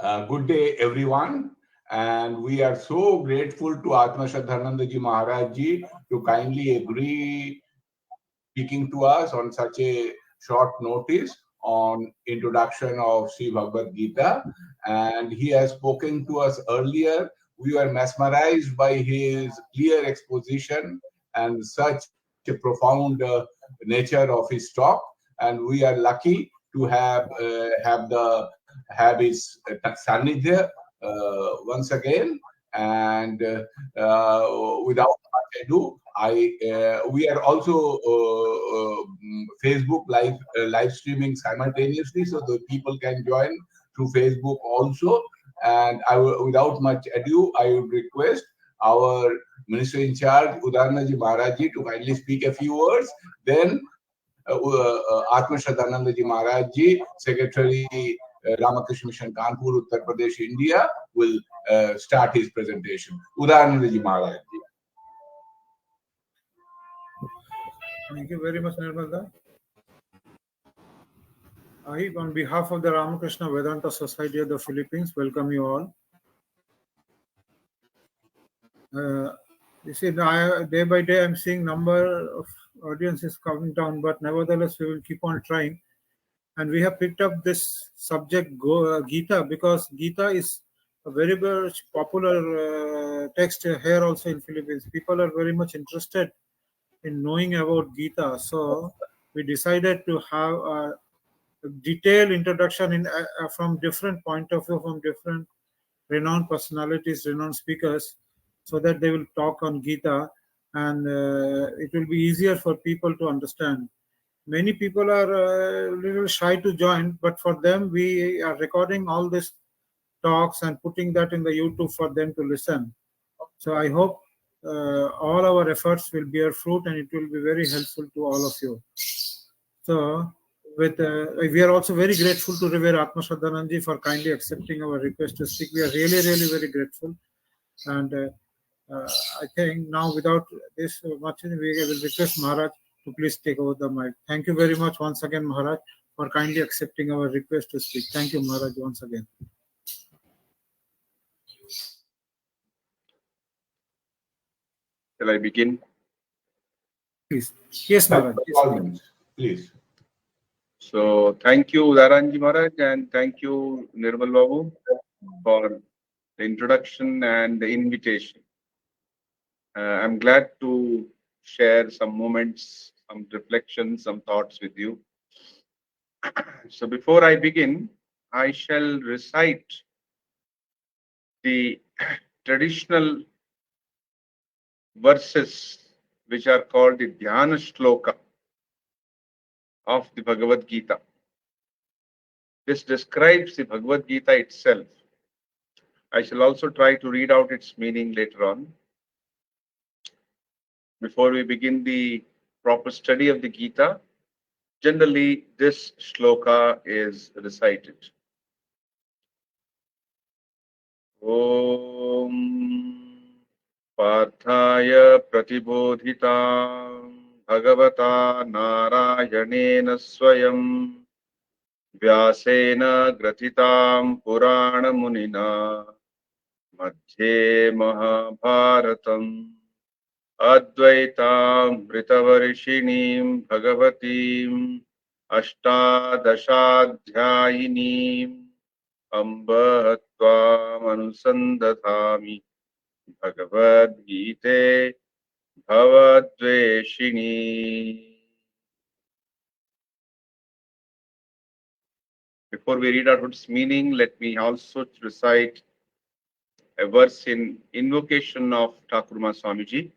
Good day, everyone. And we are so grateful to Atmashraddhanandaji Maharaj ji to kindly agree speaking to us on such a short notice on introduction of Sri Bhagavad Gita. And he has spoken to us earlier. We were mesmerized by his clear exposition and such a profound nature of his talk. And we are lucky to have his Sanidhya once again. And without much ado, we are also Facebook live streaming simultaneously, so the people can join through Facebook also. And without much ado, I would request our Minister in charge, Udarnaji Maharaj ji, to kindly speak a few words. Then Atmashraddhanandaji Maharaj ji, Secretary Ramakrishna Mission, Kanpur, Uttar Pradesh, India, will start his presentation. Udarnaji Maharaj ji. Thank you very much, Nirmalda. I, on behalf of the Ramakrishna Vedanta Society of the Philippines, welcome you all. You see, day by day, I'm seeing number of audiences coming down, but nevertheless, we will keep on trying. And we have picked up this subject, Gita, because Gita is a very much popular text here also in Philippines. People are very much interested in knowing about Gita. So we decided to have a detailed introduction from different point of view, from different renowned personalities, renowned speakers, so that they will talk on Gita, and it will be easier for people to understand. Many people are a little shy to join, but for them, we are recording all these talks and putting that in the YouTube for them to listen. So I hope all our efforts will bear fruit, and it will be very helpful to all of you. So we are also very grateful to Revered Atmashraddhanandaji for kindly accepting our request to speak. We are really, really very grateful. And I think now, without this much, we will request Maharaj to please take over the mic. Thank you very much once again, Maharaj, for kindly accepting our request to speak. Thank you, Maharaj, once again. Shall I begin? Please. Yes, Maharaj. Please. So thank you, Udaranji Maharaj, and thank you, Nirmal Babu, for the introduction and the invitation. I'm glad to share some moments, some reflections, some thoughts with you. So before I begin, I shall recite the traditional verses which are called the Dhyana Shloka of the Bhagavad Gita. This describes the Bhagavad Gita itself. I shall also try to read out its meaning later on. Before we begin the proper study of the Gita, generally this shloka is recited. Om Parthaya Pratibodhita Bhagavata Narayanena Swayam Vyasena Gratitam Purana Munina Madhye Mahabharatam Advaitam Britavarishinim Bhagavatim Ashtadashadhyayinim Ambahatvam Anusandathami Bhagavad Gita Bhavadveshini. Before we read out its meaning, let me also recite a verse in invocation of Thakur Swamiji.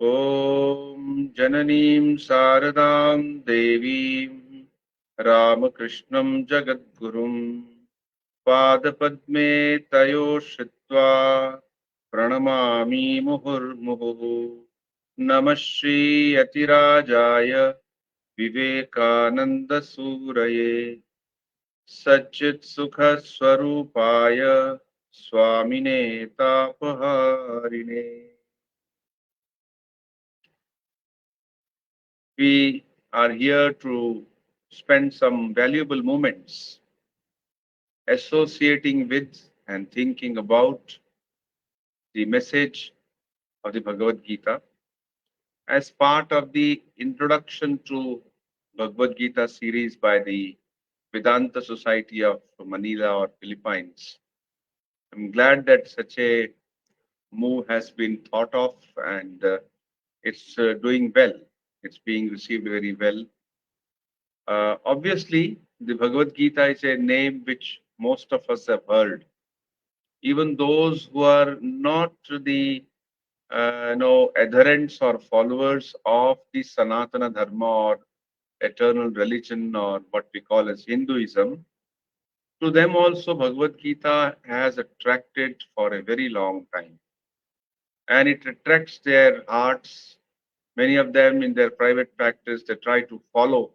Om Jananim Saradam Devim Ramakrishnam Jagadgurum Padapadme Tayo Shritva Pranamami Muhurmuhu Namah Shri Yatirajaya Vivekananda Suraye Satchit Sukha Swarupaya Swamine Tapaharine. We are here to spend some valuable moments associating with and thinking about the message of the Bhagavad Gita as part of the introduction to Bhagavad Gita series by the Vedanta Society of Manila or Philippines. I'm glad that such a move has been thought of, and it's doing well. It's being received very well. Obviously, the Bhagavad Gita is a name which most of us have heard. Even those who are not the adherents or followers of the Sanatana Dharma or eternal religion or what we call as Hinduism, to them also Bhagavad Gita has attracted for a very long time. And it attracts their hearts. Many of them in their private practice, they try to follow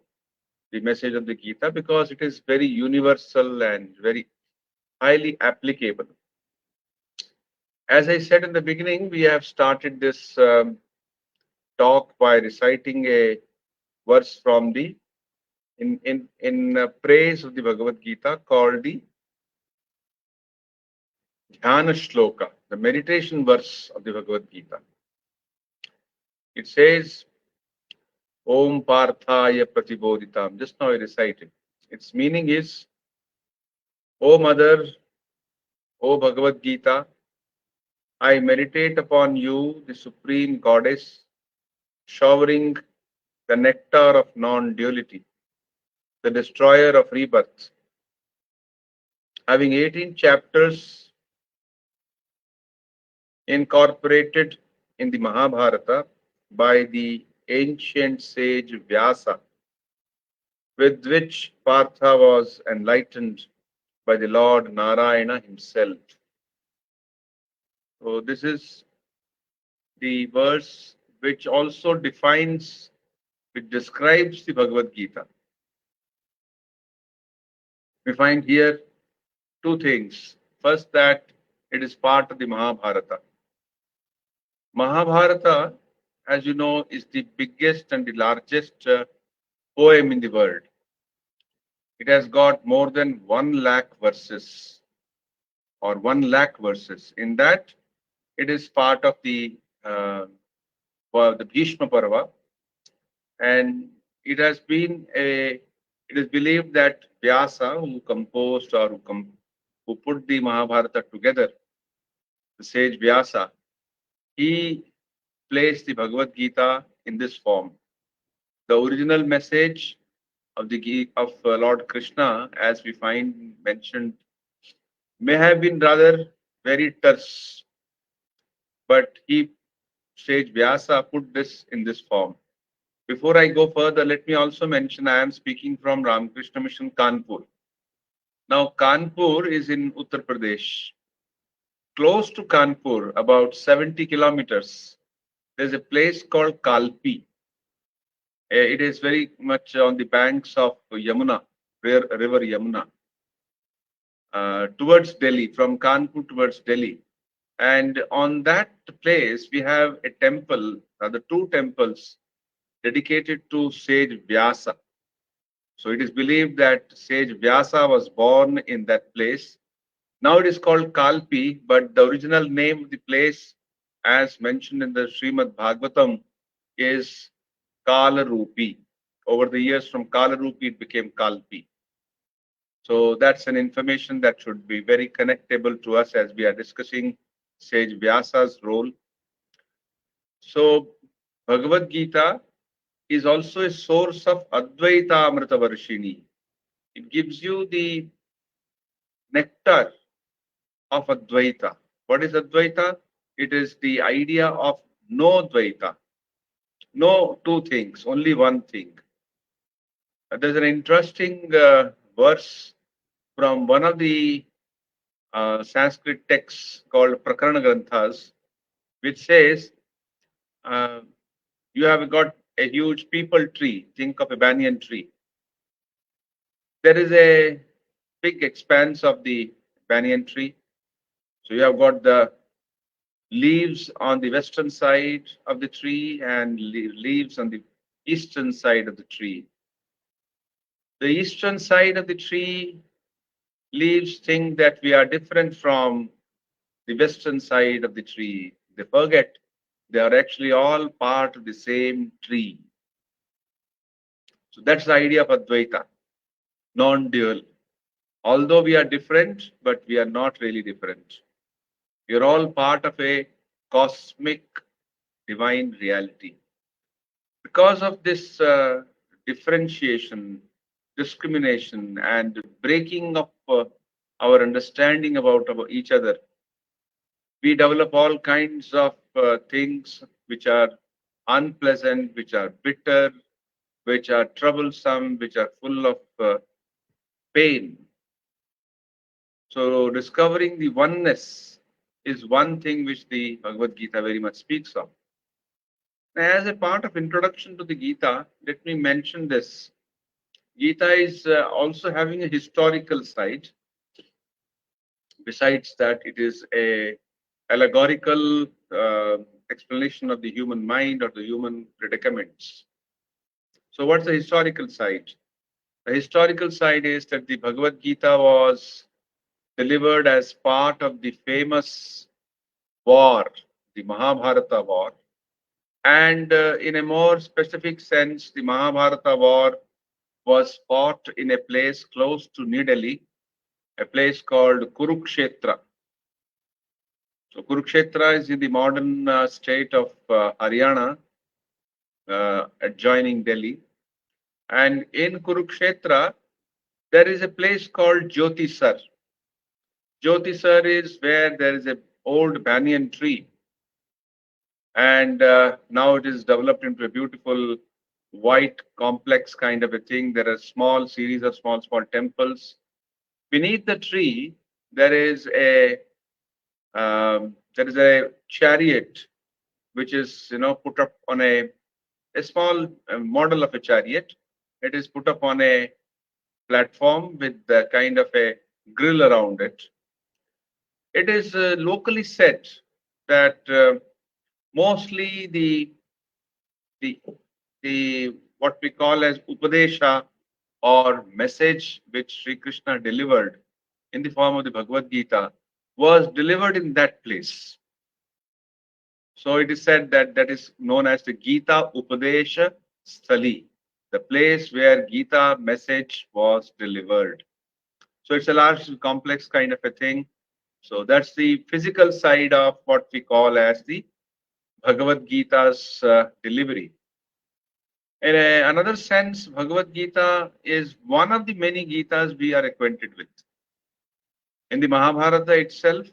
the message of the Gita because it is very universal and very highly applicable. As I said in the beginning, we have started this talk by reciting a verse from the in praise of the Bhagavad Gita called the Dhyana Shloka, the meditation verse of the Bhagavad Gita. It says, Om Parthaya Pratibodhitam. Just now I recited. Its meaning is, O Mother, O Bhagavad Gita, I meditate upon you, the Supreme Goddess, showering the nectar of non-duality, the destroyer of rebirth. Having 18 chapters incorporated in the Mahabharata by the ancient sage Vyasa, with which Partha was enlightened by the Lord Narayana himself. So this is the verse which also defines, which describes the Bhagavad Gita. We find here two things. First, that it is part of the Mahabharata. Mahabharata, as you know, is the biggest and the largest poem in the world. It has got more than 1 lakh verses or 1 lakh verses. In that, it is part of the Bhishma Parva, and it has been it is believed that Vyasa, who composed or who put the Mahabharata together, the sage Vyasa, he placed the Bhagavad Gita in this form. The original message of Lord Krishna, as we find mentioned, may have been rather very terse, but sage Vyasa put this in this form. Before I go further, let me also mention I am speaking from Ramakrishna Mission, Kanpur. Now, Kanpur is in Uttar Pradesh. Close to Kanpur, about 70 kilometers, there's a place called Kalpi. It is very much on the banks of Yamuna, river Yamuna, towards Delhi, from Kanpur towards Delhi. And on that place, we have a temple, the two temples dedicated to sage Vyasa. So it is believed that sage Vyasa was born in that place. Now it is called Kalpi, but the original name of the place, as mentioned in the Srimat Bhagavatam, is Kalarupi. Over the years from Kalarupi, it became Kalpi. So that's an information that should be very connectable to us as we are discussing sage Vyasa's role. So Bhagavad Gita is also a source of Advaita Amrita Varshini. It gives you the nectar of Advaita. What is Advaita? It is the idea of no Dvaita. No two things, only one thing. There's an interesting verse from one of the Sanskrit texts called Prakarana Granthas, which says, you have got a huge peepal tree, think of a banyan tree. There is a big expanse of the banyan tree. So you have got the leaves on the western side of the tree and leaves on the eastern side of the tree. The eastern side of the tree, leaves think that we are different from the western side of the tree. They forget they are actually all part of the same tree. So that's the idea of Advaita, non-dual. Although we are different, but we are not really different. We are all part of a cosmic divine reality. Because of this differentiation, discrimination, and breaking up our understanding about each other, we develop all kinds of things which are unpleasant, which are bitter, which are troublesome, which are full of pain. So discovering the oneness is one thing which the Bhagavad Gita very much speaks of. As a part of introduction to the Gita, let me mention this. Gita is also having a historical side. Besides that, it is a allegorical explanation of the human mind or the human predicaments. So what's the historical side? The historical side is that the Bhagavad Gita was delivered as part of the famous war, the Mahabharata war. And in a more specific sense, the Mahabharata war was fought in a place close to New Delhi, a place called Kurukshetra. So Kurukshetra is in the modern state of Haryana, adjoining Delhi. And in Kurukshetra, there is a place called Jyotisar. Jyotisar is where there is an old banyan tree. And now it is developed into a beautiful white complex kind of a thing. There are small series of small temples. Beneath the tree, there is a chariot, which is put up on a small model of a chariot. It is put up on a platform with the kind of a grill around it. It is locally said that mostly the what we call as Upadesha or message which Sri Krishna delivered in the form of the Bhagavad Gita was delivered in that place. So it is said that that is known as the Gita Upadesha Sthali, the place where Gita message was delivered. So it's a large complex kind of a thing. So that's the physical side of what we call as the Bhagavad Gita's delivery. In another sense, Bhagavad Gita is one of the many Gitas we are acquainted with. In the Mahabharata itself,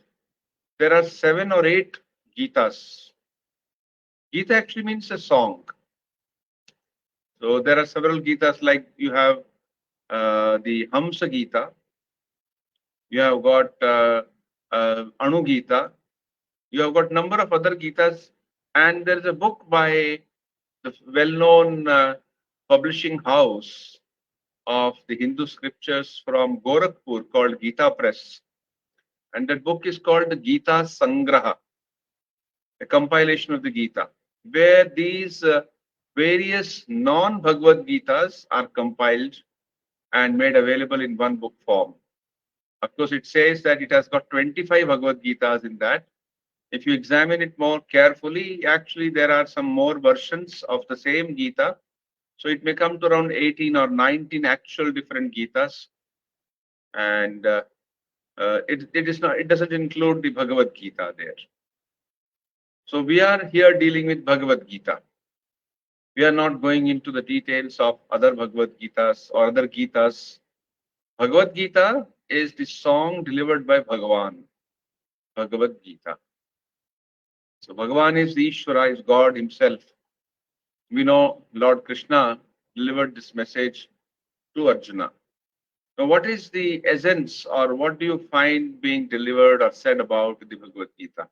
there are 7 or 8 Gitas. Gita actually means a song. So there are several Gitas, like you have the Hamsa Gita, you have got Anu Gita, you have got number of other Gitas, and there is a book by the well-known publishing house of the Hindu scriptures from Gorakhpur called Gita Press. And that book is called the Gita Sangraha, a compilation of the Gita, where these various non-Bhagavad Gitas are compiled and made available in one book form. Of course, it says that it has got 25 Bhagavad Gitas in that. If you examine it more carefully, actually there are some more versions of the same Gita. So it may come to around 18 or 19 actual different Gitas. And it doesn't include the Bhagavad Gita there. So we are here dealing with Bhagavad Gita. We are not going into the details of other Bhagavad Gitas or other Gitas. Bhagavad Gita is the song delivered by Bhagavan, Bhagavad Gita. So Bhagavan is the Ishvara, is God himself. We know Lord Krishna delivered this message to Arjuna. Now, what is the essence, or what do you find being delivered or said about the Bhagavad Gita?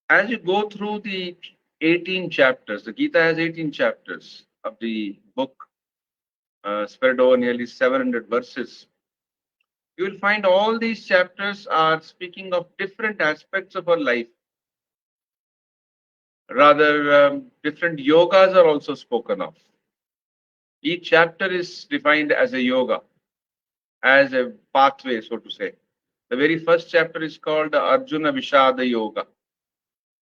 As you go through the 18 chapters, the Gita has 18 chapters of the book, spread over nearly 700 verses. You will find all these chapters are speaking of different aspects of our life. Rather, different yogas are also spoken of. Each chapter is defined as a yoga. as a pathway, so to say. The very first chapter is called the Arjuna Vishada Yoga.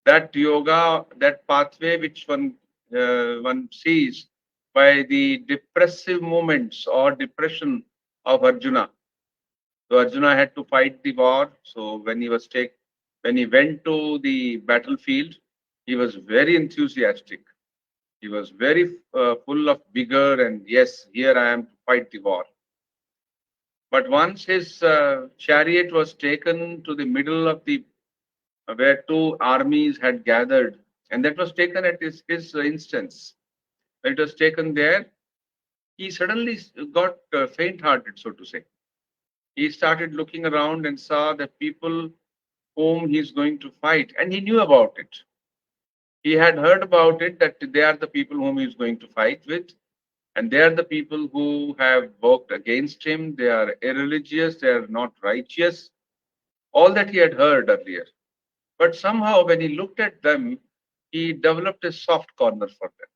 That yoga, that pathway which one sees by the depressive moments or depression of Arjuna. So Arjuna had to fight the war. So when he went to the battlefield, he was very enthusiastic. He was very full of vigor, and yes, here I am to fight the war. But once his chariot was taken to the middle of the where two armies had gathered, and that was taken at his instance. When it was taken there, he suddenly got faint-hearted, so to say. He started looking around and saw the people whom he's going to fight, and he knew about it. He had heard about it that they are the people whom he's going to fight with, and they are the people who have worked against him. They are irreligious, they are not righteous. All that he had heard earlier. But somehow when he looked at them, he developed a soft corner for them.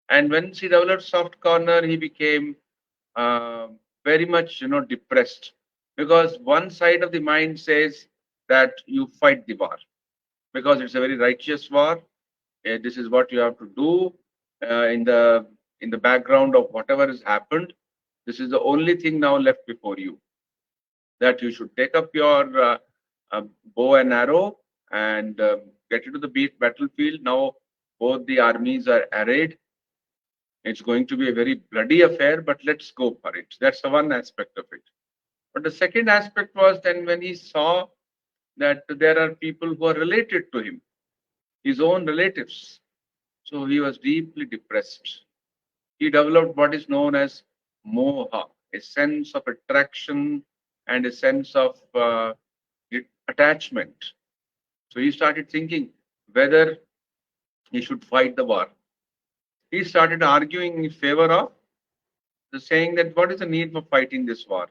And once he developed soft corner, he became very much, depressed, because one side of the mind says that you fight the war because it's a very righteous war. This is what you have to do in the background of whatever has happened. This is the only thing now left before you, that you should take up your bow and arrow and get into the battlefield. Now both the armies are arrayed. It's going to be a very bloody affair, but let's go for it. That's the one aspect of it. But the second aspect was then when he saw that there are people who are related to him, his own relatives. So he was deeply depressed. He developed what is known as moha, a sense of attraction and a sense of attachment. So he started thinking whether he should fight the war. He started arguing in favor of saying that what is the need for fighting this war?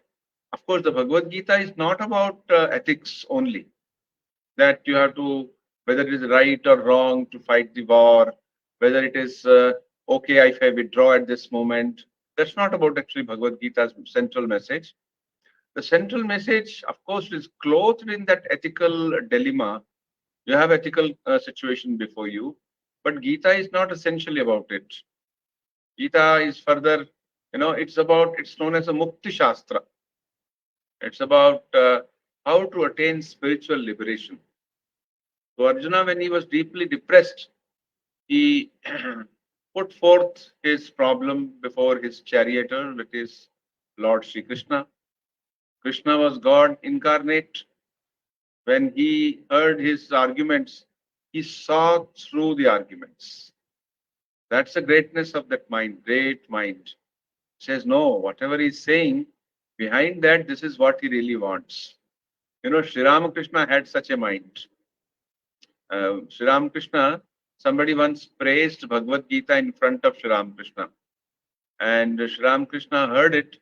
Of course, the Bhagavad Gita is not about ethics only, that you have to, whether it is right or wrong to fight the war, whether it is okay if I withdraw at this moment. That's not about actually Bhagavad Gita's central message. The central message, of course, is clothed in that ethical dilemma. You have ethical situation before you, but Gita is not essentially about it. Gita is further, it's known as a Mukti Shastra. It's about how to attain spiritual liberation. So Arjuna, when he was deeply depressed, he put forth his problem before his charioteer, that is Lord Sri Krishna. Krishna was God incarnate. When he heard his arguments, he saw through the arguments. That's the greatness of that mind, great mind. He says, no, whatever he's saying, behind that, this is what he really wants. Sri Ramakrishna had such a mind. Sri Ramakrishna, somebody once praised Bhagavad Gita in front of Sri Ramakrishna. And Sri Ramakrishna heard it.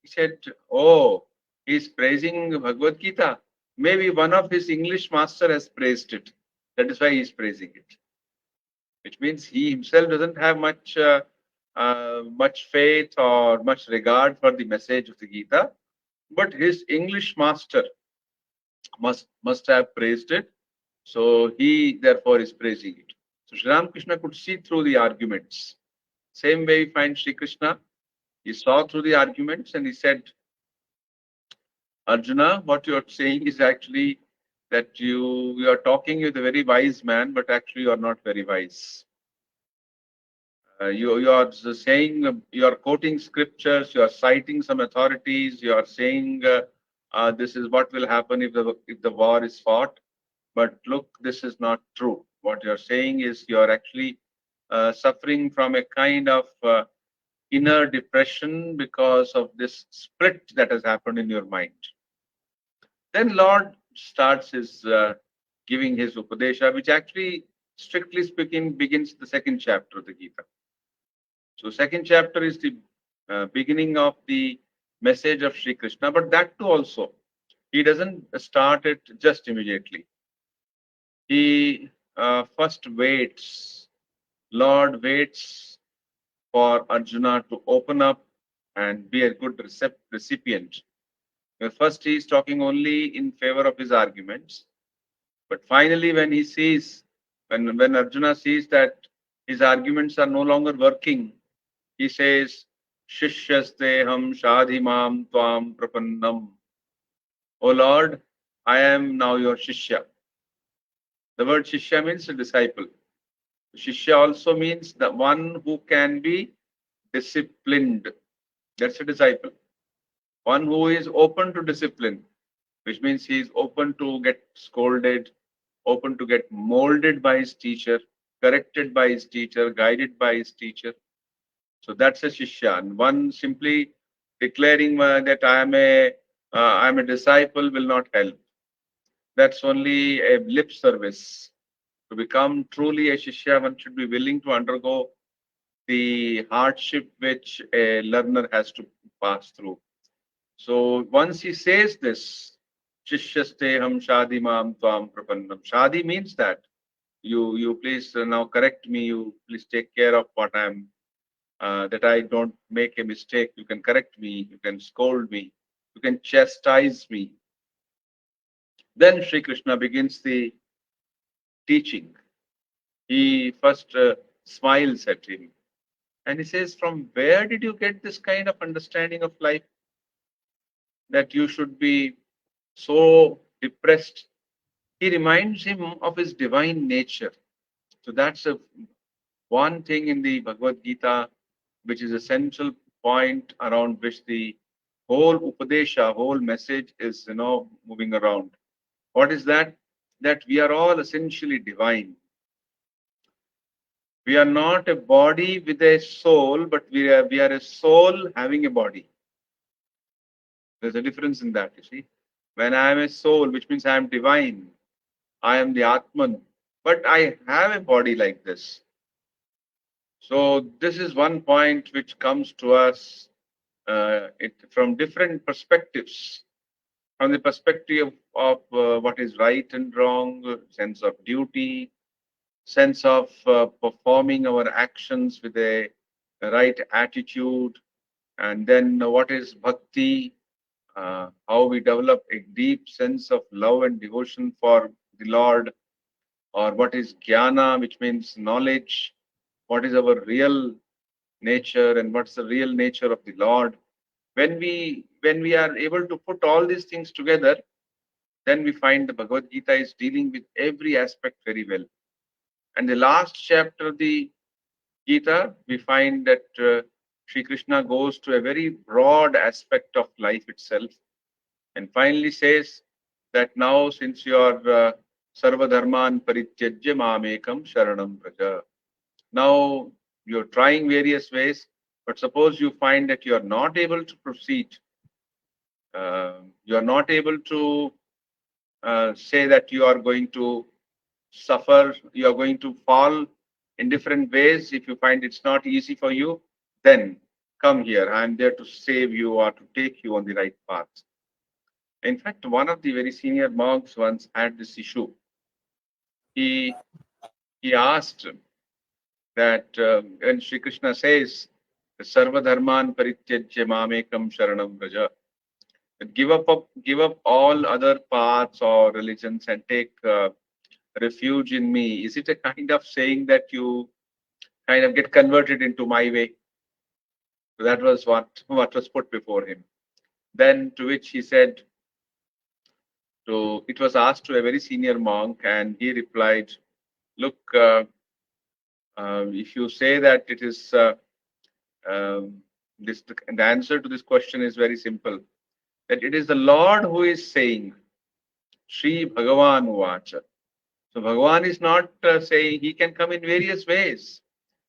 He said, oh, he's praising Bhagavad Gita. Maybe one of his English master has praised it. That is why he's praising it. Which means he himself doesn't have much faith or much regard for the message of the Gita, but his English master must have praised it. So he therefore is praising it. So Sri Ramakrishna could see through the arguments. Same way we find Sri Krishna. He saw through the arguments and he said, Arjuna, what you are saying is actually that you are talking with a very wise man, but actually you are not very wise. You are saying, you are quoting scriptures, you are citing some authorities, you are saying this is what will happen if the war is fought. But look, this is not true. What you are saying is you are actually suffering from a kind of inner depression because of this split that has happened in your mind. Then Lord starts his giving his Upadesha, which actually, strictly speaking, begins the second chapter of the Gita. So second chapter is the beginning of the message of Sri Krishna, but that too also, he doesn't start it just immediately. He first waits. Lord waits for Arjuna to open up and be a good recipient. First, he is talking only in favor of his arguments, but finally, when he sees, when Arjuna sees that his arguments are no longer working, he says, Shishyasteham shadhimam tvam prapannam. O Lord, I am now your Shishya. The word Shishya means a disciple. Shishya also means the one who can be disciplined. That's a disciple. One who is open to discipline, which means he is open to get scolded, open to get molded by his teacher, corrected by his teacher, guided by his teacher. So that's a Shishya. And one simply declaring that I am a disciple will not help. That's only a lip service. To become truly a Shishya, one should be willing to undergo the hardship which a learner has to pass through. So once he says this, Shishyasteham shadimam tvam prapannam. Shadi means that you please now correct me, you please take care of what I am, that I don't make a mistake. You can correct me, you can scold me, you can chastise me. Then Sri Krishna begins the teaching. He first smiles at him and he says, from where did you get this kind of understanding of life that you should be so depressed? He reminds him of his divine nature. So that's one thing in the Bhagavad Gita, which is a central point around which the whole Upadesha, whole message is, moving around. What is that? That we are all essentially divine. We are not a body with a soul, but we are a soul having a body. There's a difference in that, you see. When I am a soul, which means I am divine, I am the Atman, but I have a body like this. So this is one point which comes to us from different perspectives. From the perspective of what is right and wrong, sense of duty, sense of performing our actions with a right attitude, and then what is bhakti, how we develop a deep sense of love and devotion for the Lord, or what is jnana, which means knowledge, what is our real nature and what's the real nature of the Lord. When we are able to put all these things together, then we find the Bhagavad Gita is dealing with every aspect very well. And the last chapter of the Gita, we find that Sri Krishna goes to a very broad aspect of life itself, and finally says that now since you are sarva dharman parityajya mamekam sharanam praja. Now you're trying various ways, but suppose you find that you are not able to proceed, you are not able to say that you are going to suffer, you are going to fall in different ways. If you find it's not easy for you, then come here. I am there to save you or to take you on the right path. In fact, one of the very senior monks once had this issue. He asked that when Sri Krishna says, Sarva dharman parityajya mamekam sharanam vraja, give up all other paths or religions and take refuge in me. Is it a kind of saying that you kind of get converted into my way? So that was what was put before him. Then to which he said, it was asked to a very senior monk, and he replied, look, if you say that it is the answer to this question is very simple, that it is the Lord who is saying, Sri Bhagavan Uvacha. So Bhagavan is not saying, he can come in various ways.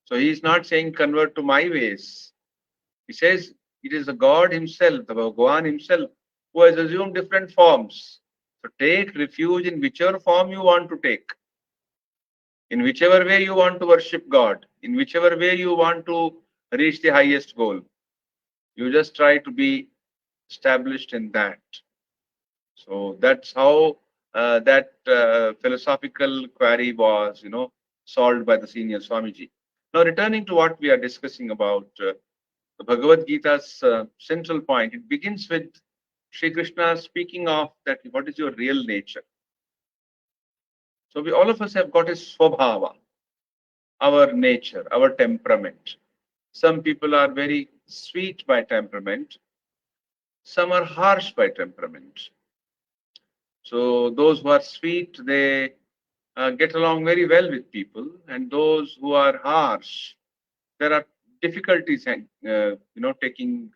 So he is not saying convert to my ways. He says it is the God himself, the Bhagavan himself, who has assumed different forms. So take refuge in whichever form you want to take. In whichever way you want to worship God, in whichever way you want to reach the highest goal, you just try to be established in that. So that's how that philosophical query was, solved by the senior Swamiji. Now, returning to what we are discussing about, the Bhagavad Gita's central point. It begins with Sri Krishna speaking of that what is your real nature. So we all of us have got a swabhava, our nature, our temperament. Some people are very sweet by temperament. Some are harsh by temperament. So those who are sweet, they get along very well with people, and those who are harsh, there are difficulties, taking,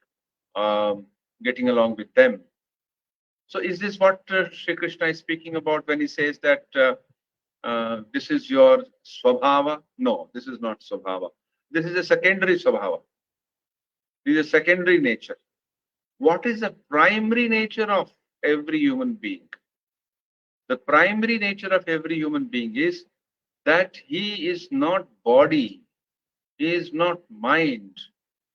getting along with them. So is this what Sri Krishna is speaking about when he says that this is your swabhava? No, this is not swabhava. This is a secondary swabhava. This is a secondary nature. What is the primary nature of every human being? The primary nature of every human being is that he is not body, he is not mind,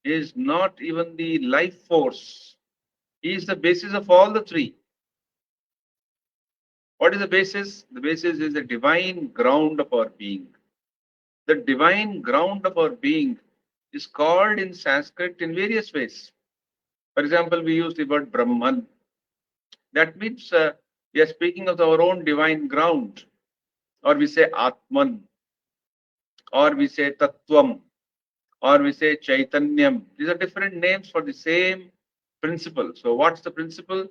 he is not even the life force. He is the basis of all the three. What is the basis? The basis is the divine ground of our being. The divine ground of our being is called in Sanskrit in various ways. For example, we use the word Brahman. That means we are speaking of our own divine ground. Or we say Atman. Or we say Tattvam. Or we say Chaitanyam. These are different names for the same principle. So what's the principle?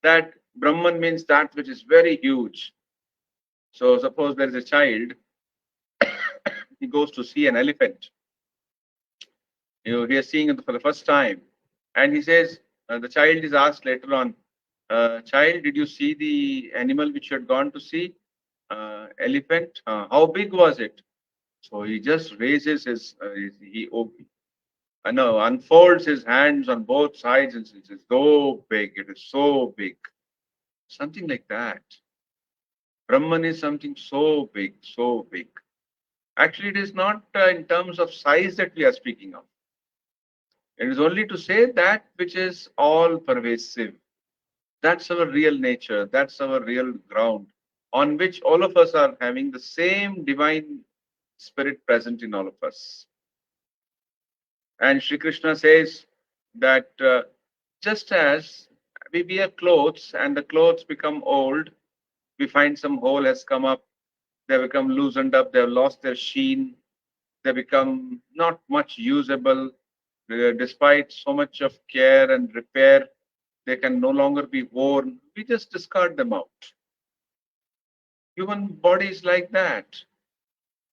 That Brahman means that which is very huge. So suppose there is a child, he goes to see an elephant. He is seeing it for the first time. And he says, the child is asked later on, child, did you see the animal which you had gone to see? Elephant. How big was it? So he just raises his, unfolds his hands on both sides and says, it's so big, it is so big. Something like that. Brahman is something so big, so big. Actually, it is not in terms of size that we are speaking of. It is only to say that which is all pervasive. That's our real nature. That's our real ground on which all of us are having the same divine spirit present in all of us. And Sri Krishna says that just as we wear clothes and the clothes become old, we find some hole has come up, they become loosened up, they have lost their sheen, they become not much usable. Despite so much of care and repair, they can no longer be worn. We just discard them out. Human body is like that.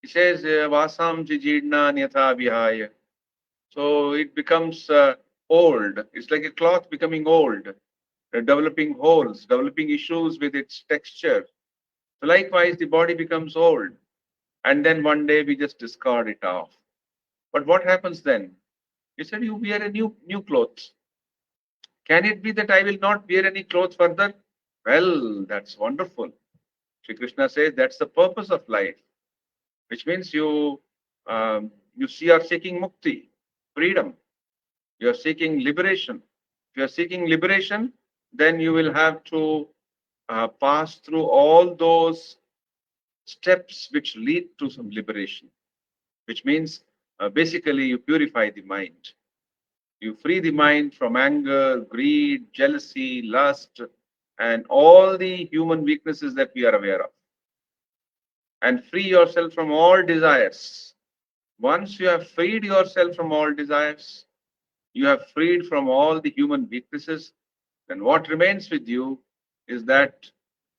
He says, Vasam jijidna nyatha vihaya. So it becomes old. It's like a cloth becoming old, developing holes, developing issues with its texture. So likewise, the body becomes old. And then one day we just discard it off. But what happens then? He said, you wear a new clothes. Can it be that I will not wear any clothes further? Well, that's wonderful. Sri Krishna says that's the purpose of life, which means you are seeking mukti, freedom. You are seeking liberation. If you are seeking liberation, then you will have to pass through all those steps which lead to some liberation, which means basically you purify the mind. You free the mind from anger, greed, jealousy, lust, and all the human weaknesses that we are aware of. And free yourself from all desires. Once you have freed yourself from all desires, you have freed from all the human weaknesses, then what remains with you is that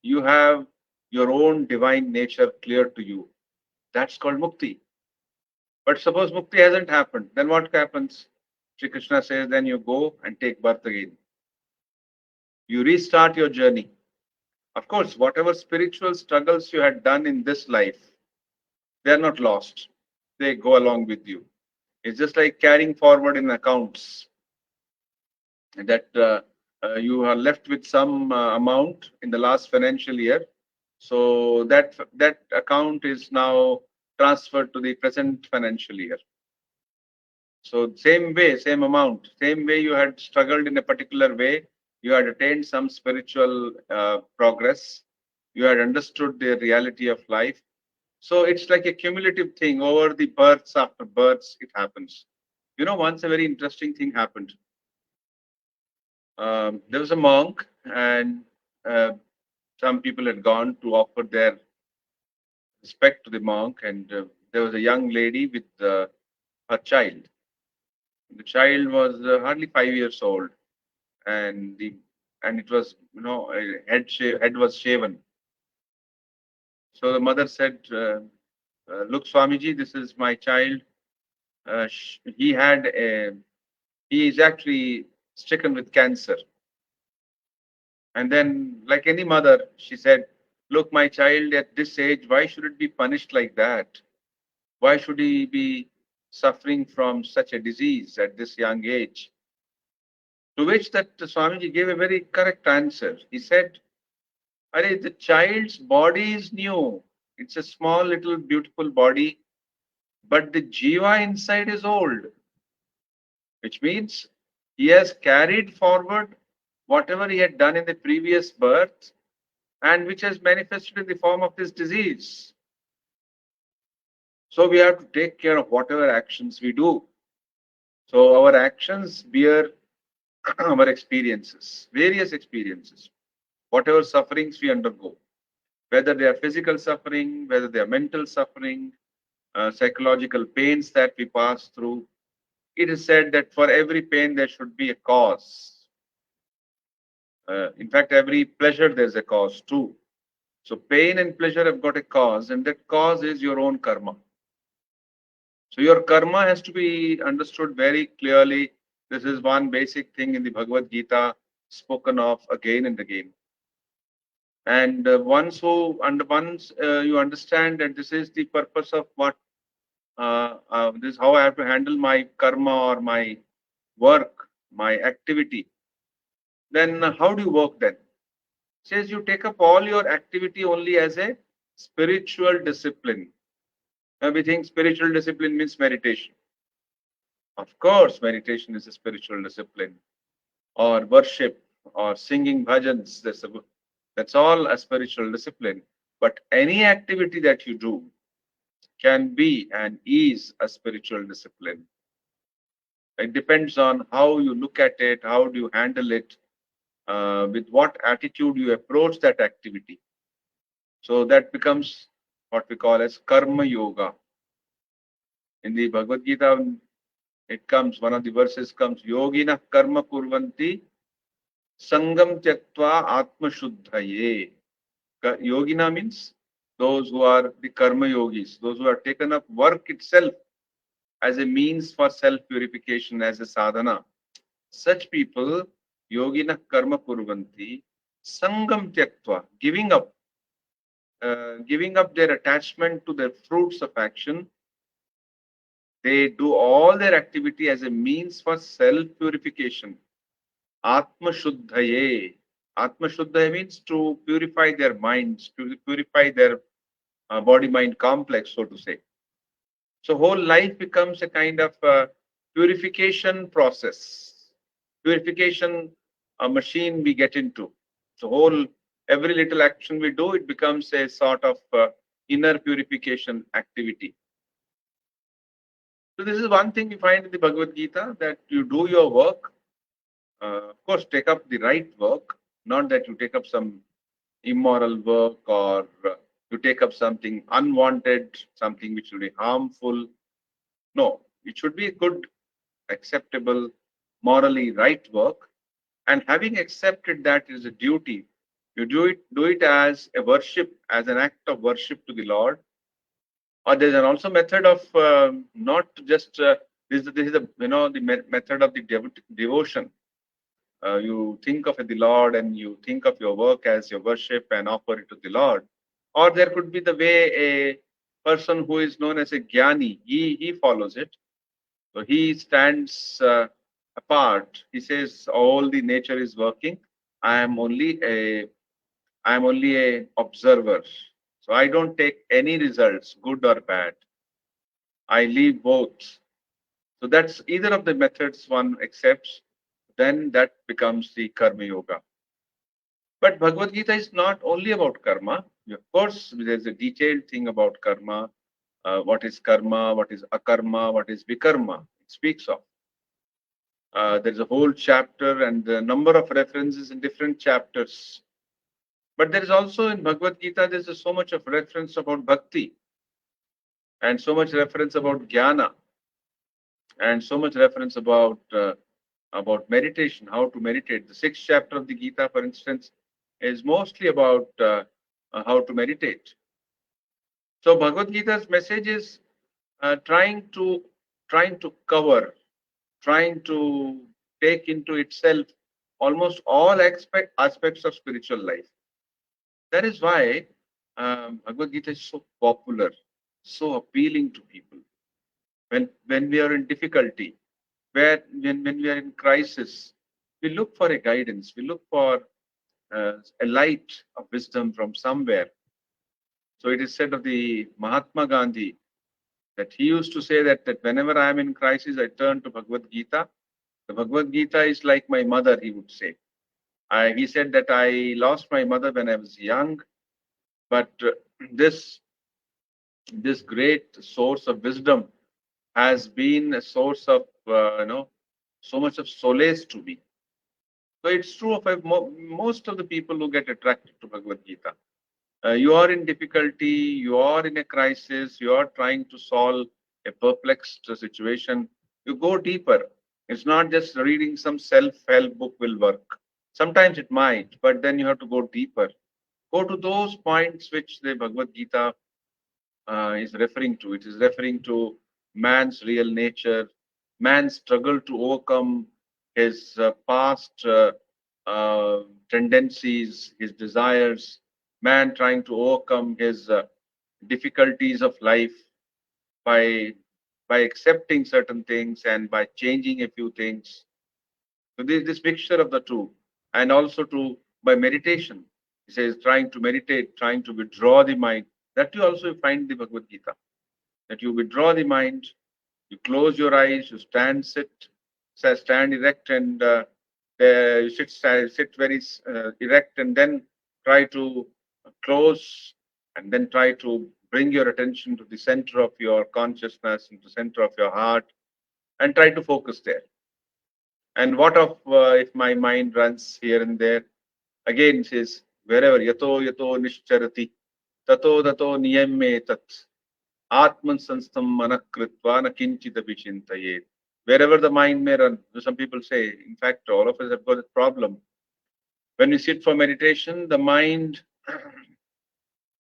you have your own divine nature clear to you. That's called mukti. But suppose mukti hasn't happened, then what happens? Sri Krishna says, then you go and take birth again. You restart your journey. Of course, whatever spiritual struggles you had done in this life, they are not lost. They go along with you. It's just like carrying forward in accounts. That you are left with some amount in the last financial year. So that account is now transferred to the present financial year. So same way, same amount, same way you had struggled in a particular way, you had attained some spiritual progress, you had understood the reality of life. So it's like a cumulative thing. Over the births after births, it happens. once a very interesting thing happened. There was a monk, and some people had gone to offer their respect to the monk, and there was a young lady with her child. The child was hardly 5 years old, and it was head was shaven. So the mother said, "Look, Swamiji, this is my child. He is actually stricken with cancer." And then, like any mother, she said, "Look, my child at this age, why should it be punished like that? Why should he be suffering from such a disease at this young age?" To which that Swamiji gave a very correct answer. He said, "Arey, the child's body is new. It's a small, little, beautiful body, but the jiva inside is old, which means he has carried forward whatever he had done in the previous birth, and which has manifested in the form of this disease. So we have to take care of whatever actions we do. So our actions bear our experiences, various experiences, whatever sufferings we undergo, whether they are physical suffering, whether they are mental suffering, psychological pains that we pass through. It is said that for every pain there should be a cause. In fact, every pleasure there's a cause too. So pain and pleasure have got a cause, and that cause is your own karma. So your karma has to be understood very clearly. This is one basic thing in the Bhagavad Gita spoken of again and again. And once you understand that this is the purpose of what this is how I have to handle my karma or my work, my activity, then how do you work then? It says you take up all your activity only as a spiritual discipline. Now we think spiritual discipline means meditation. Of course, meditation is a spiritual discipline, or worship, or singing bhajans. That's all a spiritual discipline. But any activity that you do can be and is a spiritual discipline. It depends on how you look at it, how do you handle it, with what attitude you approach that activity. So that becomes what we call as karma yoga. In the Bhagavad Gita, it comes, one of the verses comes, Yogina karma kurvanti sangam tyaktva atmashuddhaye. Yogina means those who are the karma yogis, those who have taken up work itself as a means for self-purification, as a sadhana. Such people, yogina karma kurvanti sangam tyaktva, giving up their attachment to the fruits of action. They do all their activity as a means for self-purification. Atmashuddhaye. Atmashuddhaye means to purify their minds, to purify their body-mind complex, so to say. So whole life becomes a kind of purification process, purification machine we get into. So every little action we do, it becomes a sort of inner purification activity. So this is one thing you find in the Bhagavad Gita, that you do your work. Of course, take up the right work, not that you take up some immoral work or you take up something unwanted, something which will be harmful. No, it should be a good, acceptable, morally right work. And having accepted that is a duty, you do it as a worship, as an act of worship to the Lord. Or there's also method of not just this is the the method of the devotion. You think of the Lord and you think of your work as your worship and offer it to the Lord. Or there could be the way a person who is known as a jnani, he follows it. So he stands apart. He says all the nature is working. I am only a observer. So I don't take any results, good or bad. I leave both. So that's either of the methods one accepts, then that becomes the karma yoga. But Bhagavad Gita is not only about karma. Of course, there's a detailed thing about karma. What is karma, what is akarma, what is vikarma, it speaks of. There's a whole chapter and a number of references in different chapters. But there is also in Bhagavad Gita, there's so much of reference about bhakti and so much reference about jnana and so much reference about meditation, how to meditate. The 6th chapter of the Gita, for instance, is mostly about how to meditate. So Bhagavad Gita's message is trying to cover, trying to take into itself almost all aspects of spiritual life. That is why Bhagavad Gita is so popular, so appealing to people. When we are in difficulty, when we are in crisis, we look for a guidance, we look for a light of wisdom from somewhere. So it is said of the Mahatma Gandhi that he used to say that whenever I am in crisis, I turn to Bhagavad Gita. The Bhagavad Gita is like my mother, he would say. He said that I lost my mother when I was young, but this great source of wisdom has been a source of so much of solace to me. So it's true of most of the people who get attracted to Bhagavad Gita. You are in difficulty, you are in a crisis, you are trying to solve a perplexed situation. You go deeper. It's not just reading some self-help book will work. Sometimes it might, but then you have to go deeper. Go to those points which the Bhagavad Gita is referring to. It is referring to man's real nature, man's struggle to overcome his past tendencies, his desires, man trying to overcome his difficulties of life by accepting certain things and by changing a few things. So this mixture of the two, and also by meditation. He says trying to meditate, trying to withdraw the mind. That you also find the Bhagavad Gita. That you withdraw the mind, you close your eyes, you stand erect, and you sit very erect, and then try to close, and then try to bring your attention to the center of your consciousness, into the center of your heart, and try to focus there. And what of if my mind runs here and there? Again, it says, wherever yato nishcharati, tato niyame tat, atman sanstam manakritva na kinchita vichintaye. Wherever the mind may run. Some people say, in fact, all of us have got a problem. When we sit for meditation, the mind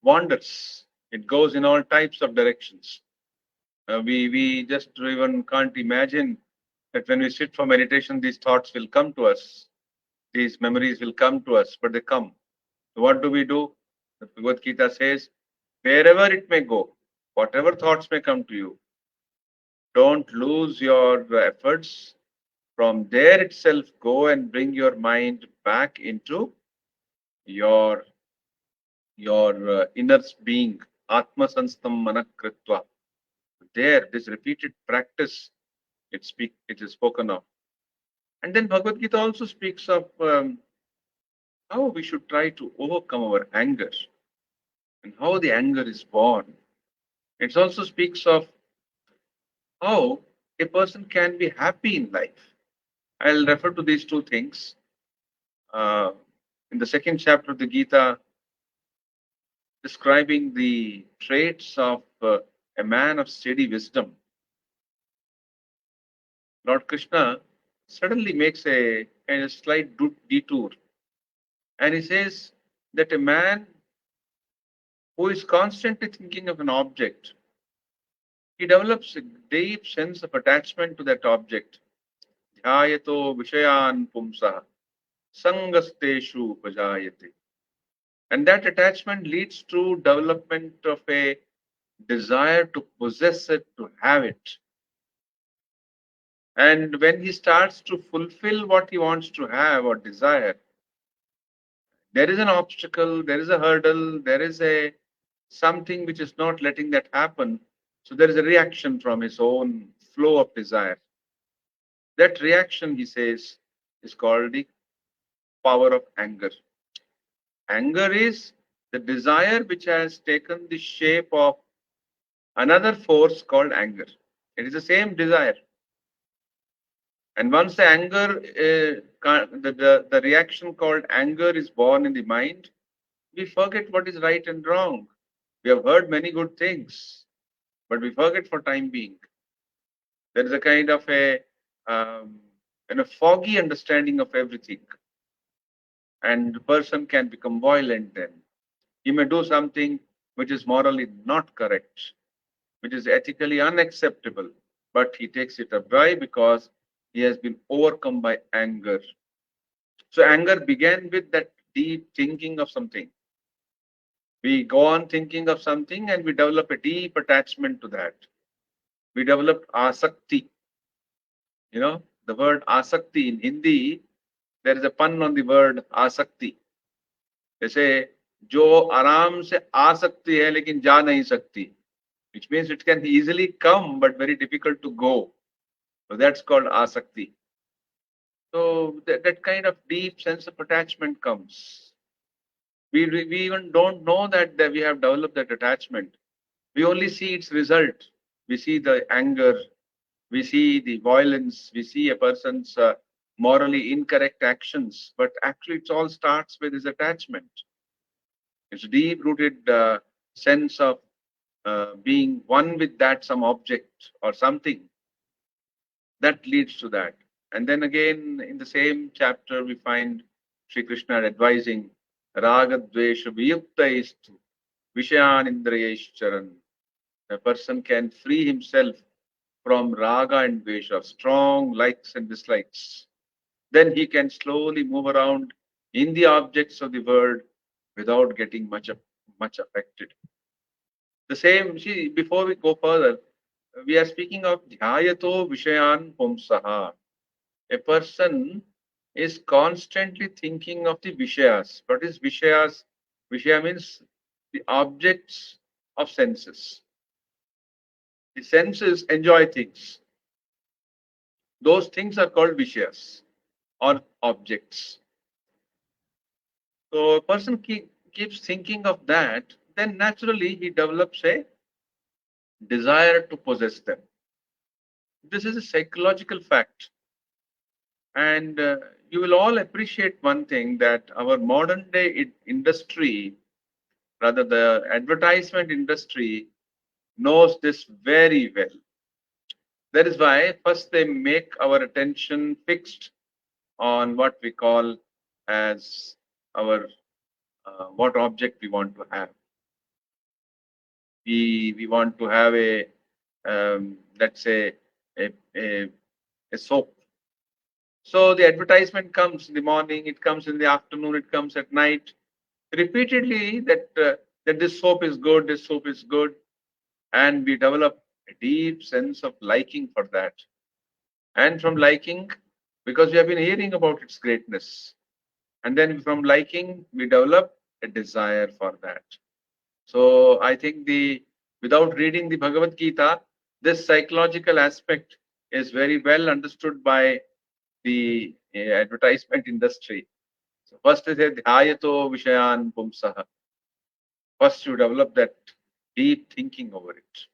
wanders. It goes in all types of directions. We just even can't imagine that when we sit for meditation, these thoughts will come to us. These memories will come to us, but they come. So what do? The Bhagavad Gita says, wherever it may go, whatever thoughts may come to you, don't lose your efforts. From there itself, go and bring your mind back into your inner being, Atma Sanstam Manakritva. There, this repeated practice, it is spoken of. And then Bhagavad Gita also speaks of how we should try to overcome our anger and how the anger is born. It also speaks of how a person can be happy in life. I'll refer to these two things. In the 2nd chapter of the Gita, describing the traits of a man of steady wisdom, Lord Krishna suddenly makes a kind of slight detour, and he says that a man who is constantly thinking of an object, he develops a deep sense of attachment to that object. Dhyayato vishayan pumsa sangasteshu pajayate. And that attachment leads to development of a desire to possess it, to have it. And when he starts to fulfill what he wants to have or desire, there is an obstacle, there is a hurdle, there is something which is not letting that happen. So there is a reaction from his own flow of desire. That reaction, he says, is called the power of anger. Anger is the desire which has taken the shape of another force called anger. It is the same desire. And once the anger, the reaction called anger is born in the mind, we forget what is right and wrong. We have heard many good things, but we forget for time being. There is a kind of a foggy understanding of everything, and the person can become violent. Then he may do something which is morally not correct, which is ethically unacceptable, but he takes it up. Why? Because he has been overcome by anger. So anger began with that deep thinking of something. We go on thinking of something and we develop a deep attachment to that. We develop asakti. You know, the word asakti in Hindi, there is a pun on the word asakti. They say, Jo aram se asakti hai, lekin ja nahi sakti. Which means it can easily come, but very difficult to go. So that's called asakti. So that kind of deep sense of attachment comes. We even don't know that we have developed that attachment. We only see its result. We see the anger, we see the violence, we see a person's morally incorrect actions, but actually it all starts with his attachment. It's deep-rooted sense of being one with that some object or something that leads to that. And then again in the same chapter we find Sri Krishna advising Raga Dvesha Viyuktaistu Vishayan Indrayeshcharan. A person can free himself from raga and dvesha, strong likes and dislikes. Then he can slowly move around in the objects of the world without getting much affected. The same, see, before we go further, we are speaking of dhyayato vishayan pumsaha. A person is constantly thinking of the vishayas. What is vishayas? Vishaya means the objects of senses. The senses enjoy things. Those things are called vishayas or objects. So a person keeps thinking of that, then naturally he develops a desire to possess them. This is a psychological fact. And you will all appreciate one thing, that our modern day industry, rather the advertisement industry, knows this very well. That is why first they make our attention fixed on what we call as our what object we want to have. We want to have a let's say a soap. So the advertisement comes in the morning, it comes in the afternoon, it comes at night, repeatedly that this soap is good, this soap is good, and we develop a deep sense of liking for that. And from liking, because we have been hearing about its greatness, and then from liking we develop a desire for that. So I think without reading the Bhagavad Gita, this psychological aspect is very well understood by the advertisement industry. So first is dhyayato vishayan pumsaha. First you develop that deep thinking over it.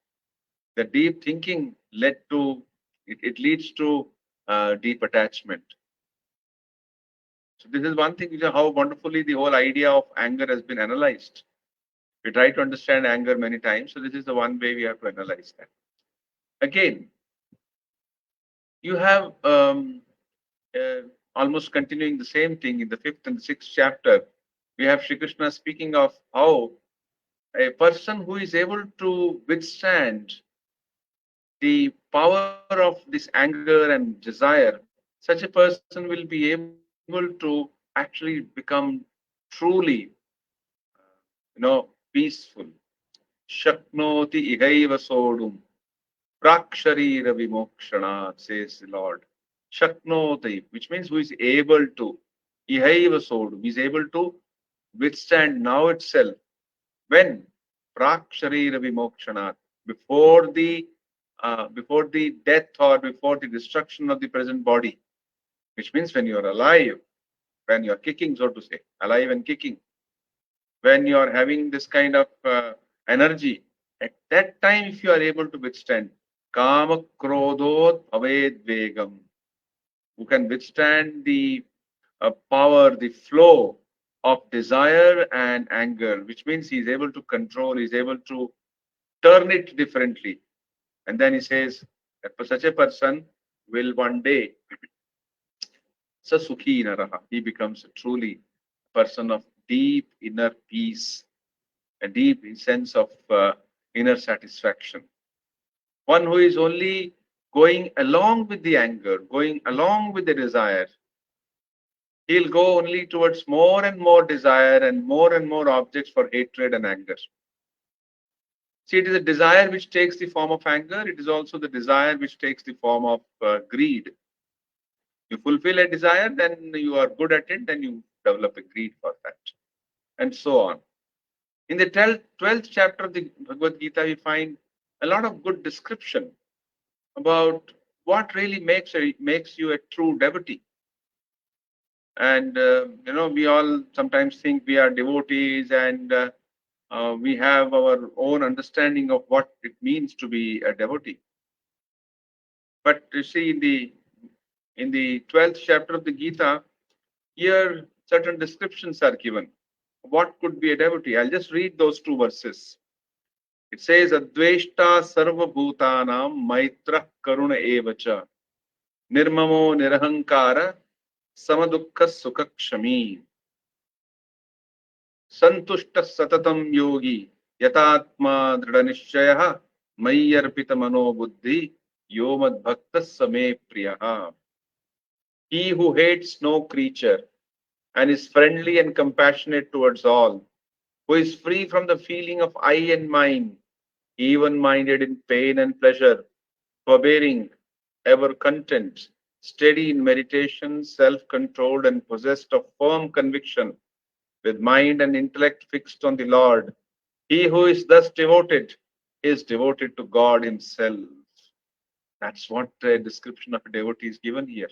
The deep thinking it leads to deep attachment. So this is one thing, how wonderfully the whole idea of anger has been analyzed. We try to understand anger many times, so this is the one way we have to analyze that. Again, you have almost continuing the same thing in the 5th and 6th chapter. We have Sri Krishna speaking of how a person who is able to withstand the power of this anger and desire, such a person will be able to actually become truly, peaceful. Shaknoti ihaiva sodum praksharira vimokshana, says the Lord. Shaknoti, which means who is able to. Ihaiva sodum, is able to withstand now itself. When? Praksharira vimokshana, before the death or before the destruction of the present body. Which means when you are alive, when you are kicking, so to say, alive and kicking, when you are having this kind of energy, at that time, if you are able to withstand, kama krodot aved vegam, who can withstand the power, the flow of desire and anger, which means he's able to control, he's able to turn it differently. And then he says that such a person will one day, Sasukhi Naraha, he becomes a truly person of deep inner peace, a deep sense of inner satisfaction. One who is only going along with the anger, going along with the desire, he'll go only towards more and more desire and more objects for hatred and anger. See, it is a desire which takes the form of anger. It is also the desire which takes the form of greed. You fulfill a desire, then you are good at it, then you develop a greed for that, and so on. In the 12th chapter of the Bhagavad Gita, we find a lot of good description about what really makes you a true devotee. And we all sometimes think we are devotees, and we have our own understanding of what it means to be a devotee. But you see, in the 12th chapter of the Gita, here certain descriptions are given. What could be a devotee? I'll just read those two verses. It says, Adveshta sarva bhutanam maitra karuna evacha nirmamo nirahankara samadukha sukakshami santushta satatam yogi yatatma dridhanishchayaha mayyarpita mano buddhi yomad bhakta same priyaha. He who hates no creature and is friendly and compassionate towards all, who is free from the feeling of I and mine, even-minded in pain and pleasure, forbearing, ever content, steady in meditation, self-controlled and possessed of firm conviction, with mind and intellect fixed on the Lord. He who is thus devoted is devoted to God himself. That's what a description of a devotee is given here.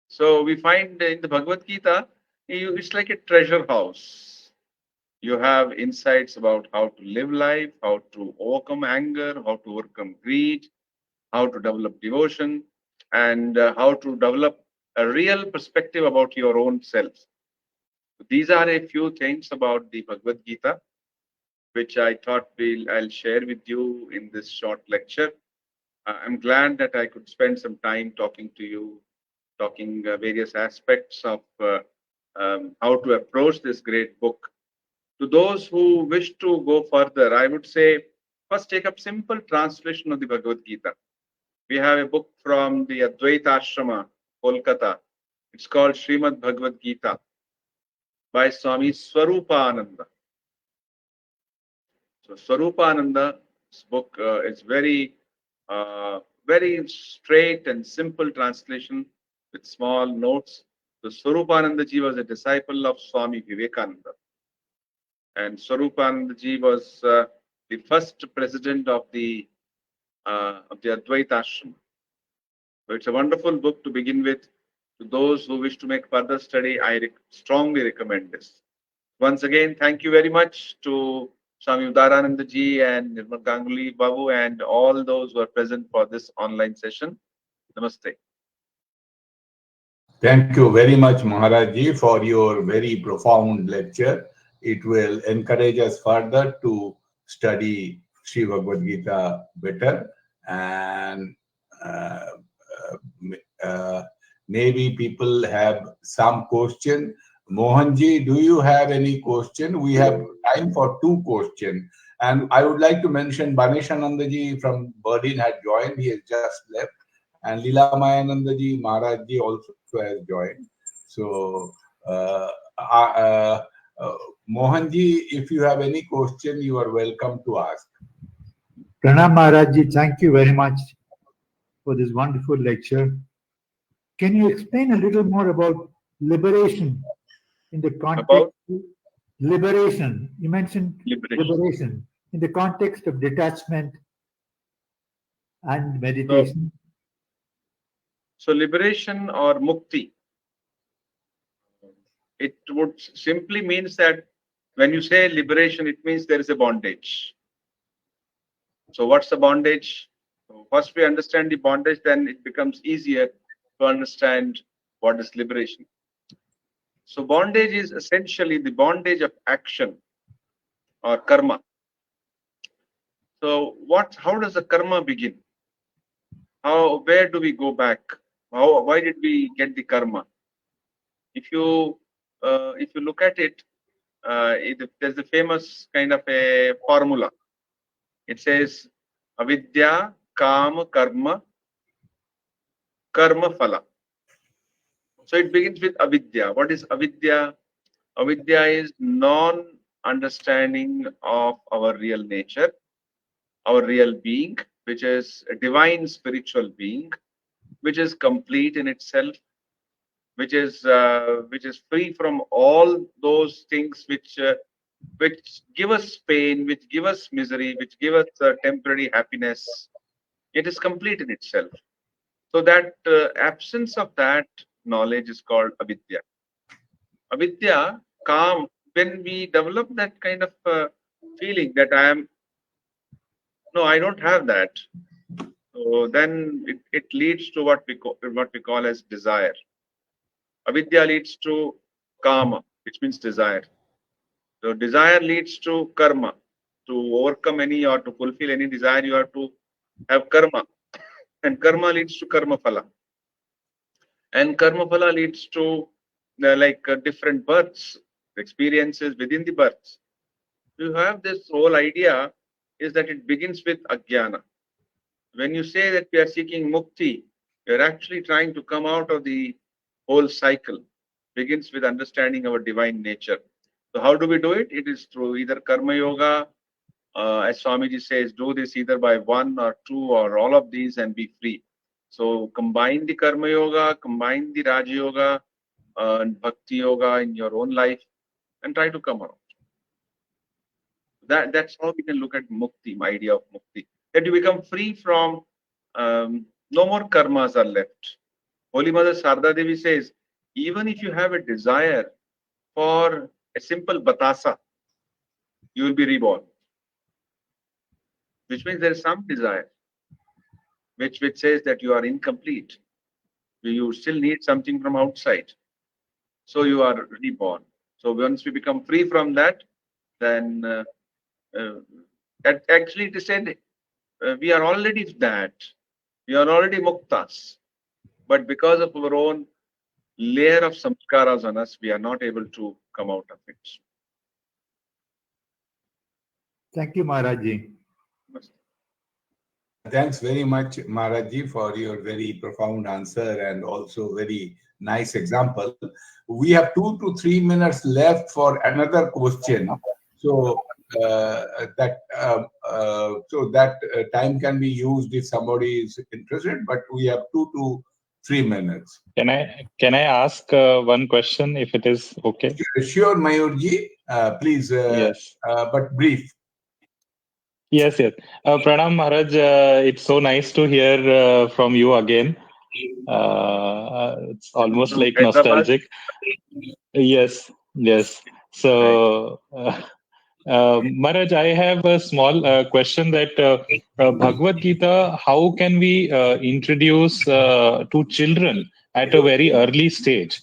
So we find in the Bhagavad Gita, it's like a treasure house. You have insights about how to live life, how to overcome anger, how to overcome greed, how to develop devotion, and how to develop a real perspective about your own self. These are a few things about the Bhagavad Gita, which I thought I'll share with you in this short lecture. I'm glad that I could spend some time talking to you, talking various aspects of how to approach this great book. To those who wish to go further, I would say first take up simple translation of the Bhagavad Gita. We have a book from the Advaita Ashrama, Kolkata. It's called Srimat Bhagavad Gita by Swami Swarupananda. So Swarupananda's book is very straight and simple translation with small notes. So Swarupanandaji was a disciple of Swami Vivekananda. And Swarupanandaji was the first president of the Advaita Ashrama. So it's a wonderful book to begin with. To those who wish to make further study, I strongly recommend this. Once again, thank you very much to Swami Udaranandaji and Nirmal Ganguly Babu and all those who are present for this online session. Namaste. Thank you very much, Maharajji, for your very profound lecture. It will encourage us further to study Sri Bhagavad Gita better, and maybe people have some question. Mohanji, do you have any question? We have time for 2 questions. And I would like to mention Baneshanandaji from Berlin had joined. He has just left. And Leela Mayanandaji Maharajji also has joined. So, Mohanji, if you have any question, you are welcome to ask. Pranam Maharajji, thank you very much for this wonderful lecture. Can you explain a little more about liberation in the context About? Liberation? You mentioned Liberation in the context of detachment and meditation. So liberation or mukti, it would simply means that when you say liberation, it means there is a bondage. So what's the bondage? So first we understand the bondage, then it becomes easier to understand what is liberation. So bondage is essentially the bondage of action or karma. So how does the karma begin? Where do we go back? Why did we get the karma? If you look at it, there's a famous kind of a formula. It says avidya, kama, karma, karma, phala. So it begins with avidya. What is avidya? Avidya is non-understanding of our real nature, our real being, which is a divine spiritual being, which is complete in itself, which is free from all those things which give us pain, which give us misery, which give us temporary happiness. It is complete in itself. So that absence of that knowledge is called avidya. Avidya, calm. When we develop that kind of feeling that I don't have that. So then it leads to what we call as desire. Avidya leads to kama, which means desire. So desire leads to karma. To overcome any or to fulfill any desire, you have to have karma. And karma leads to karma phala. And karma phala leads to different births, experiences within the births. You have this whole idea is that it begins with ajnana. When you say that we are seeking mukti, you're actually trying to come out of the whole cycle. Begins with understanding our divine nature. So how do we do it? It is through either karma yoga, as Swamiji says, do this either by one or two or all of these and be free. So combine the karma yoga, combine the Raja yoga and bhakti yoga in your own life and try to come out. That's how we can look at mukti, my idea of mukti. That you become free from, no more karmas are left. Holy Mother Sarda Devi says, even if you have a desire for a simple batasa, you will be reborn. Which means there is some desire which says that you are incomplete. You still need something from outside. So you are reborn. So once we become free from that, then actually it is said we are already that. We are already muktas. But because of our own layer of samskaras on us, we are not able to come out of it. Thank you, Maharajji. Thanks very much, Maharajji, for your very profound answer and also very nice example. We have 2 to 3 minutes left for another question. So that time can be used if somebody is interested, but we have 2 to 3 minutes. Can I ask one question if it is okay? Sure, Mayurji, please. Yes. But brief. Yes. Pranam Maharaj, it's so nice to hear from you again. It's almost like nostalgic. Yes. So, Maharaj, I have a small question that Bhagavad Gita, how can we introduce to children at a very early stage?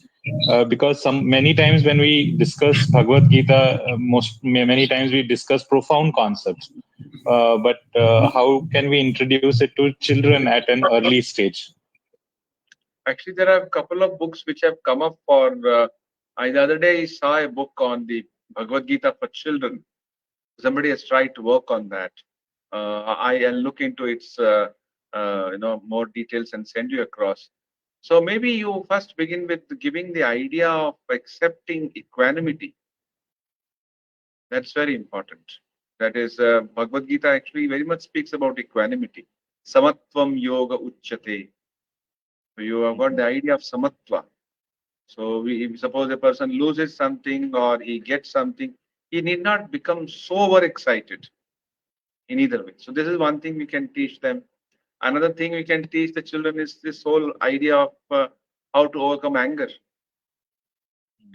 Because many times when we discuss Bhagavad Gita, many times we discuss profound concepts. But how can we introduce it to children at an early stage? Actually, there are a couple of books which have come up for. The other day I saw a book on the Bhagavad Gita for children. Somebody has tried to work on that. I'll look into its more details and send you across. So maybe you first begin with giving the idea of accepting equanimity. That's very important. That is, Bhagavad Gita actually very much speaks about equanimity. Samatvam yoga uchyate. So you have got the idea of samatva. So if suppose a person loses something or he gets something, he need not become so overexcited in either way. So this is one thing we can teach them. Another thing we can teach the children is this whole idea of how to overcome anger.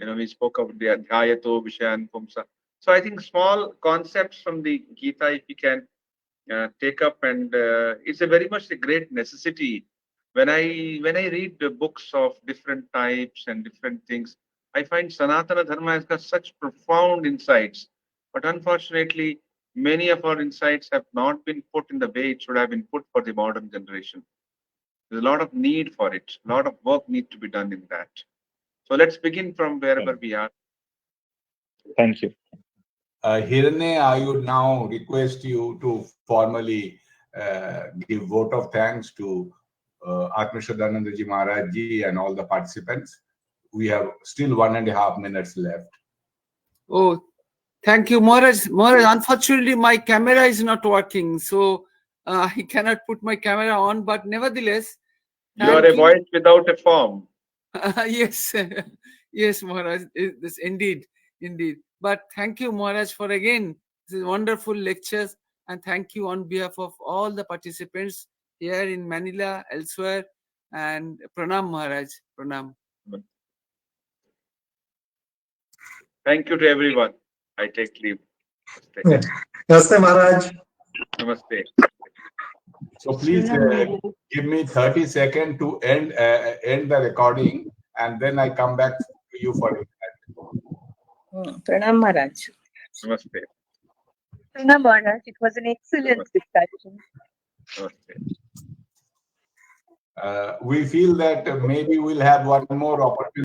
We spoke of the adhyayato vishayan pumsa. So I think small concepts from the Gita, if we can take up, and it's a very much a great necessity when I read the books of different types and different things, I find Sanatana Dharma has got such profound insights. But unfortunately, many of our insights have not been put in the way it should have been put for the modern generation. There's a lot of need for it. A lot of work needs to be done in that. So let's begin from wherever we are. Thank you. Hirane, I would now request you to formally give vote of thanks to Atmashraddhanandaji Maharaj ji and all the participants. We have still 1.5 minutes left. Oh, thank you, Maharaj. Maharaj, unfortunately, my camera is not working, so I cannot put my camera on. But nevertheless, You are a voice without a form. yes, yes, Maharaj. This indeed. But thank you, Maharaj, for again this wonderful lectures, and thank you on behalf of all the participants here in Manila, elsewhere, and Pranam, Maharaj. Pranam. Thank you to everyone. I take leave. Namaste, Maharaj. Namaste. So please give me 30 seconds to end the recording, and then I come back to you for it. Pranam Maharaj. Namaste. Pranam Maharaj. It was an excellent discussion. Namaste. We feel that maybe we'll have one more opportunity